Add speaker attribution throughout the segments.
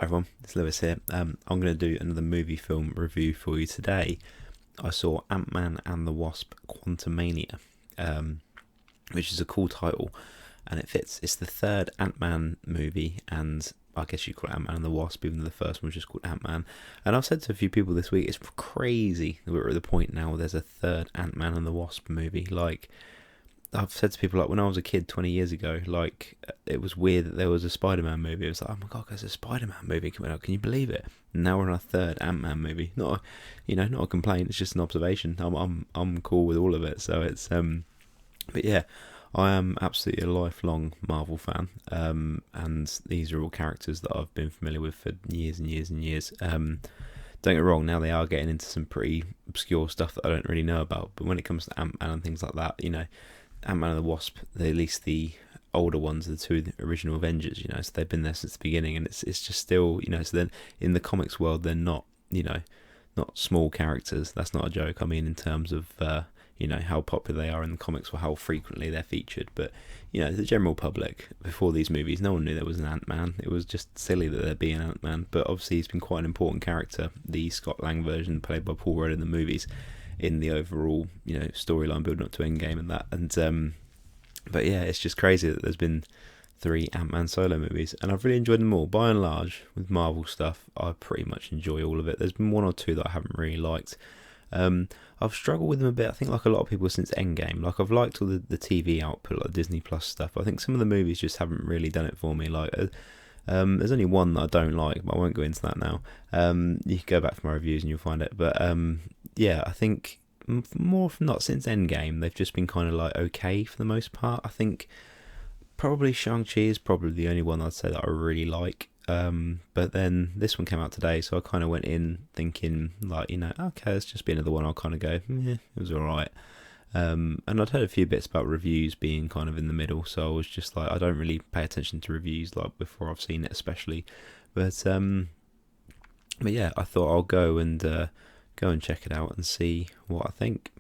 Speaker 1: Hi everyone, it's Lewis here. I'm going to do another movie film review for you today. I saw Ant-Man and the Wasp: Quantumania, which is a cool title, and it fits. It's the third Ant-Man movie, and I guess you call it Ant-Man and the Wasp, even though the first one was just called Ant-Man. And I've said to a few people this week, it's crazy that we're at the point now where there's a third Ant-Man and the Wasp movie. Like, I've said to people, like, when I was a kid 20 years ago, like, it was weird that there was a Spider-Man movie. It was like, oh my god, there's a Spider-Man movie coming out. Can you believe it? And now we're on a third Ant-Man movie. Not not a complaint. It's just an observation. I'm cool with all of it. So it's but yeah, I am absolutely a lifelong Marvel fan. And these are all characters that I've been familiar with for years and years and years. Don't get me wrong, now they are getting into some pretty obscure stuff that I don't really know about. But when it comes to Ant-Man and things like that, Ant-Man and the Wasp, at least the older ones, the two original Avengers, so they've been there since the beginning, and it's just still, so then in the comics world, they're not, not small characters. That's not a joke. I mean, in terms of, how popular they are in the comics or how frequently they're featured. But, the general public, before these movies, no one knew there was an Ant-Man. It was just silly that there'd be an Ant-Man. But obviously he's been quite an important character, the Scott Lang version played by Paul Rudd in the movies, in the overall, storyline building up to Endgame and that. And but yeah, it's just crazy that there's been 3 Ant-Man solo movies, and I've really enjoyed them all. By and large, with Marvel stuff, I pretty much enjoy all of it. There's been one or two that I haven't really liked. I've struggled with them a bit, I think, like a lot of people since Endgame. Like, I've liked all the TV output, like Disney Plus stuff. I think some of the movies just haven't really done it for me. Like, there's only one that I don't like, but I won't go into that now. You can go back to my reviews and you'll find it. But yeah, I think more from not since Endgame, they've just been kind of like okay for the most part. I think probably Shang-Chi is probably the only one I'd say that I really like. But then this one came out today, so I kind of went in thinking like, okay, it's just be another one. I'll kind of go, yeah, it was alright. And I'd heard a few bits about reviews being kind of in the middle, so I was just like, I don't really pay attention to reviews like before I've seen it, especially. But yeah, I thought I'll go and check it out and see what I think.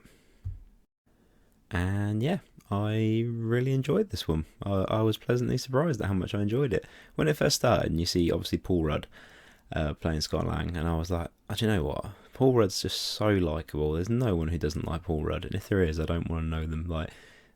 Speaker 1: And yeah, I really enjoyed this one. I was pleasantly surprised at how much I enjoyed it. When it first started, and you see obviously Paul Rudd playing Scott Lang, and I was like, oh, do you know what? Paul Rudd's just so likeable. There's no one who doesn't like Paul Rudd, and if there is, I don't want to know them. Like,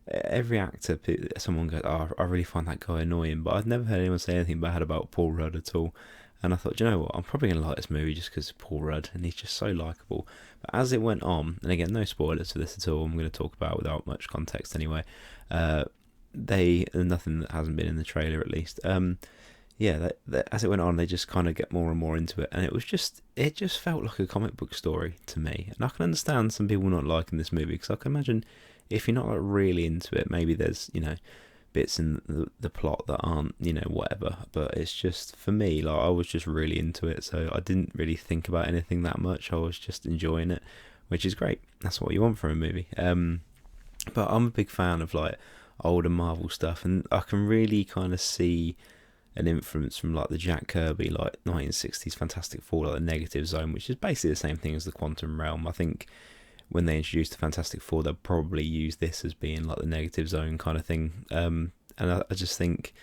Speaker 1: every actor, someone goes, oh, I really find that guy annoying, but I've never heard anyone say anything bad about Paul Rudd at all. And I thought, do you know what? I'm probably going to like this movie just because of Paul Rudd, and he's just so likeable. But as it went on, and again, no spoilers for this at all, I'm going to talk about it without much context anyway. Nothing that hasn't been in the trailer at least. Yeah, as it went on, they just kind of get more and more into it, and it just felt like a comic book story to me. And I can understand some people not liking this movie, because I can imagine if you're not like really into it, maybe there's bits in the plot that aren't whatever. But it's just, for me, like, I was just really into it, so I didn't really think about anything that much. I was just enjoying it, which is great. That's what you want from a movie. But I'm a big fan of like older Marvel stuff, and I can really kind of see an influence from like the Jack Kirby like 1960s Fantastic Four, like the Negative Zone, which is basically the same thing as the Quantum Realm. I think when they introduced the Fantastic Four, they'll probably use this as being like the Negative Zone kind of thing. And I just think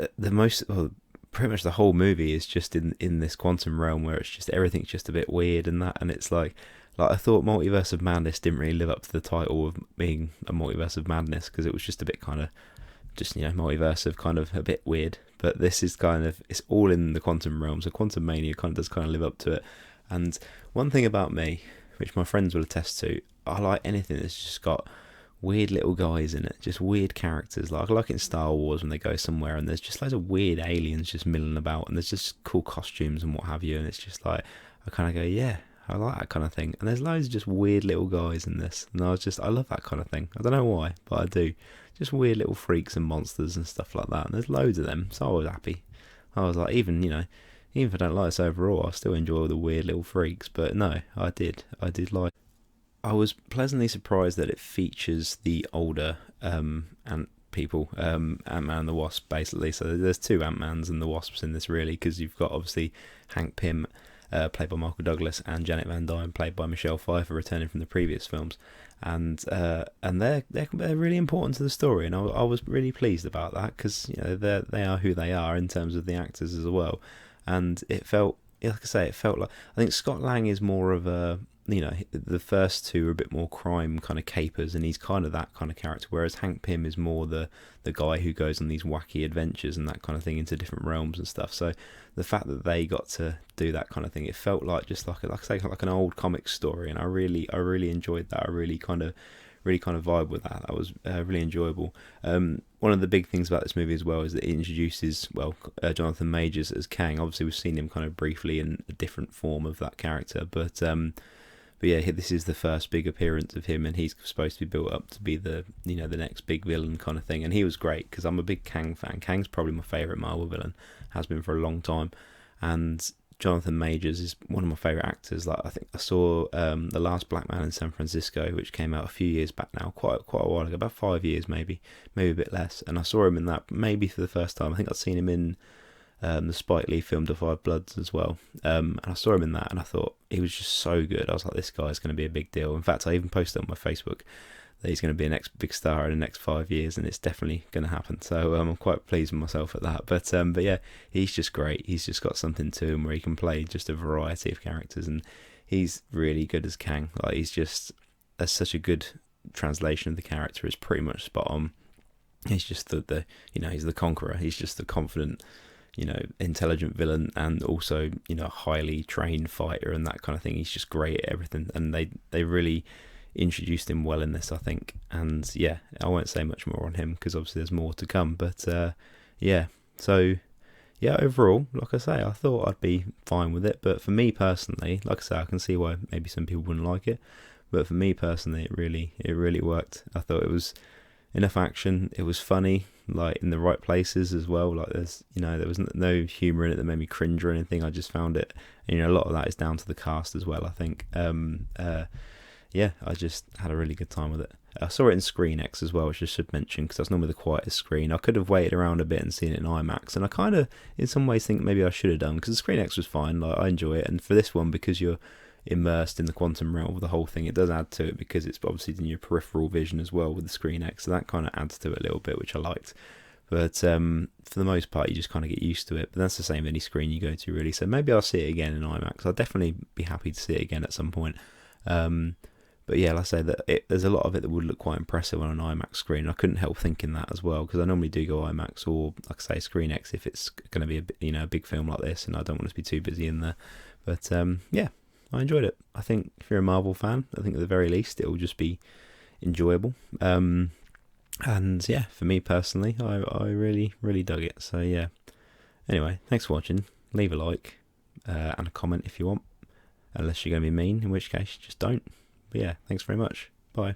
Speaker 1: pretty much the whole movie is just in this quantum realm where it's just everything's just a bit weird and that, and it's like I thought Multiverse of Madness didn't really live up to the title of being a Multiverse of Madness, because it was just a bit kind of just multiverse of kind of a bit weird. But this is kind of, it's all in the quantum realm, so Quantumania does kind of live up to it. And one thing about me, which my friends will attest to, I like anything that's just got weird little guys in it, just weird characters. Like, I like in Star Wars when they go somewhere and there's just loads of weird aliens just milling about, and there's just cool costumes and what have you, and it's just like, I kind of go, yeah, I like that kind of thing. And there's loads of just weird little guys in this, and I love that kind of thing. I don't know why, but I do. Just weird little freaks and monsters and stuff like that, and there's loads of them, so I was happy. I was like, even if I don't like this overall, I still enjoy all the weird little freaks. But no, I did like. I was pleasantly surprised that it features the older Ant people, Ant-Man and the Wasp, basically. So there's 2 Ant-Mans and the Wasps in this, really, because you've got obviously Hank Pym, played by Michael Douglas, and Janet Van Dyne, played by Michelle Pfeiffer, returning from the previous films. And they're really important to the story, and I was really pleased about that, because they are who they are in terms of the actors as well. and it felt, like I say, it felt like, I think Scott Lang is more of a, the first two are a bit more crime kind of capers, and he's kind of that kind of character, whereas Hank Pym is more the guy who goes on these wacky adventures and that kind of thing into different realms and stuff. So the fact that they got to do that kind of thing, it felt like just like I say, like an old comic story, and I really enjoyed that. I really kind of vibe with that. That was really enjoyable. One of the big things about this movie as well is that it introduces, Jonathan Majors as Kang. Obviously, we've seen him kind of briefly in a different form of that character, but yeah, this is the first big appearance of him, and he's supposed to be built up to be the the next big villain kind of thing. And he was great because I'm a big Kang fan. Kang's probably my favourite Marvel villain, has been for a long time, and Jonathan Majors is one of my favourite actors. Like, I think I saw The Last Black Man in San Francisco, which came out a few years back now, quite a while ago, about 5 years maybe a bit less. And I saw him in that maybe for the first time. I think I'd seen him in the Spike Lee film Da 5 Bloods as well. And I saw him in that, and I thought he was just so good. I was like, this guy's going to be a big deal. In fact, I even posted on my Facebook that he's going to be a next big star in the next 5 years, and it's definitely going to happen. So I'm quite pleased with myself at that. But yeah, he's just great. He's just got something to him where he can play just a variety of characters, and he's really good as Kang. Like, he's just such a good translation of the character. Is pretty much spot on. He's just the he's the conqueror. He's just the confident, intelligent villain, and also highly trained fighter and that kind of thing. He's just great at everything, and they really introduced him well in this, I think. And yeah, I won't say much more on him because obviously there's more to come, but yeah, so yeah, overall, like I say, I thought I'd be fine with it. But for me personally, like I say, I can see why maybe some people wouldn't like it, but for me personally, it really worked. I thought it was enough action, it was funny, like in the right places as well. Like, there's there was no humour in it that made me cringe or anything. I just found it, a lot of that is down to the cast as well, I think. Yeah, I just had a really good time with it. I saw it in Screenx as well, which I should mention, because that's normally the quietest screen. I could have waited around a bit and seen it in IMAX, and I kind of, in some ways, think maybe I should have done, because the Screenx was fine. Like, I enjoy it, and for this one, because you're immersed in the quantum realm of the whole thing, it does add to it, because it's obviously in your peripheral vision as well with the Screenx, so that kind of adds to it a little bit, which I liked. But for the most part, you just kind of get used to it. But that's the same any screen you go to, really. So maybe I'll see it again in IMAX. I'll definitely be happy to see it again at some point. But yeah, like I say, that there's a lot of it that would look quite impressive on an IMAX screen. I couldn't help thinking that as well, because I normally do go IMAX or, like I say, Screenx if it's going to be a big film like this, and I don't want to be too busy in there. But yeah, I enjoyed it. I think if you're a Marvel fan, I think at the very least it will just be enjoyable. And yeah, for me personally, I really dug it. So yeah. Anyway, thanks for watching. Leave a like and a comment if you want, unless you're going to be mean, in which case just don't. But yeah, thanks very much. Bye.